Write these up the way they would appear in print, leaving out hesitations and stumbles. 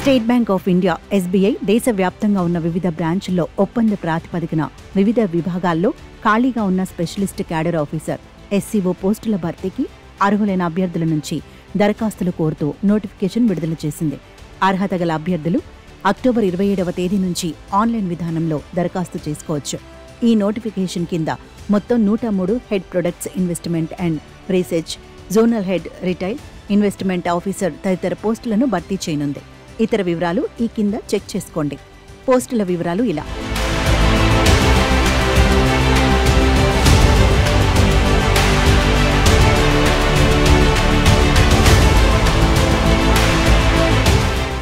State bank of India SBI దేశవ్యాప్తంగా ఉన్న వివిధ బ్రాంచ్ల్లో ఒప్పంద ప్రాతిపదికన వివిధ విభాగాల్లో ఖాళీగా ఉన్న స్పెషలిస్ట్ క్యాడర్ ఆఫీసర్ ఎస్సీఓ పోస్టుల భర్తీకి అర్హులైన అభ్యర్థుల నుంచి దరఖాస్తులు కోరుతూ నోటిఫికేషన్ విడుదల చేసింది. అర్హత గల అభ్యర్థులు అక్టోబర్ 27వ తేదీ నుంచి ఆన్లైన్ విధానంలో దరఖాస్తు చేసుకోవచ్చు. ఈ నోటిఫికేషన్ కింద మొత్తం 103 head products investment and research, zonal head retail, investment officer తదితర పోస్టులను భర్తీ చేయనుంది. ఇతర వివరాలు ఈ కింద చెక్ చేసుకోండి. పోస్టుల వివరాలు ఇలా: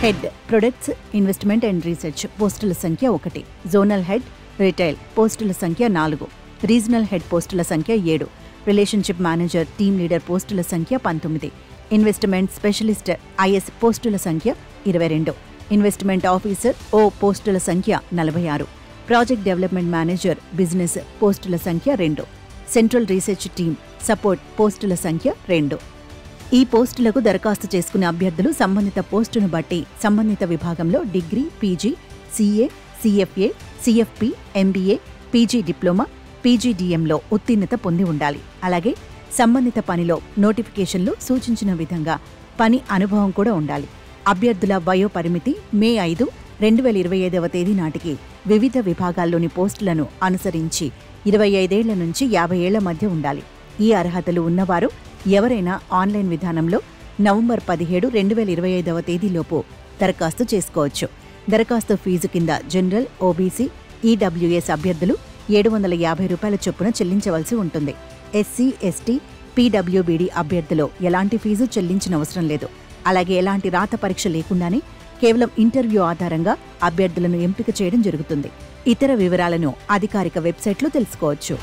head products investment and research పోస్టుల సంఖ్య 1, జోనల్ హెడ్ రిటైల్ పోస్టుల సంఖ్య 4, రీజనల్ హెడ్ పోస్టుల సంఖ్య 7, రిలేషన్షిప్ మేనేజర్ టీమ్ లీడర్ పోస్టుల సంఖ్య 19, ఇన్వెస్ట్మెంట్ స్పెషలిస్ట్ ఐఎస్ పోస్టుల సంఖ్య 22, ఇన్వెస్ట్మెంట్ ఆఫీసర్ ఓ పోస్టుల సంఖ్య 46, ప్రాజెక్ట్ డెవలప్మెంట్ మేనేజర్ బిజినెస్ పోస్టుల సంఖ్య 2, సెంట్రల్ రీసెర్చ్ టీమ్ సపోర్ట్ పోస్టుల సంఖ్య 2. ఈ పోస్టులకు దరఖాస్తు చేసుకునే అభ్యర్థులు సంబంధిత పోస్టును బట్టి సంబంధిత విభాగంలో degree, PG, CA, CFA, CFP, MBA, PG diploma, పీజీడీఎంలో ఉత్తీర్ణత పొంది ఉండాలి. అలాగే సంబంధిత పనిలో నోటిఫికేషన్లు సూచించిన విధంగా పని అనుభవం కూడా ఉండాలి. అభ్యర్థుల వయో పరిమితి మే 5, 2025వ తేదీ నాటికి వివిధ విభాగాల్లోని పోస్టులను అనుసరించి 25 ఏళ్ల నుంచి 50 ఏళ్ల మధ్య ఉండాలి. ఈ అర్హతలు ఉన్నవారు ఎవరైనా ఆన్లైన్ విధానంలో నవంబర్ 17, 2025వ తేదీలోపు దరఖాస్తు చేసుకోవచ్చు. దరఖాస్తు ఫీజు కింద జనరల్, ఓబీసీ, ఈడబ్ల్యూఎస్ అభ్యర్థులు ₹750 చొప్పున చెల్లించవలసి ఉంటుంది. ఎస్సీ, ఎస్టీ, పీడబ్ల్యూబీడీ అభ్యర్థులు ఎలాంటి ఫీజు చెల్లించనవసరం లేదు. అలాగే ఎలాంటి రాత పరీక్ష లేకుండానే కేవలం ఇంటర్వ్యూ ఆధారంగా అభ్యర్థులను ఎంపిక చేయడం జరుగుతుంది. ఇతర వివరాలను అధికారిక వెబ్సైట్లో తెలుసుకోవచ్చు.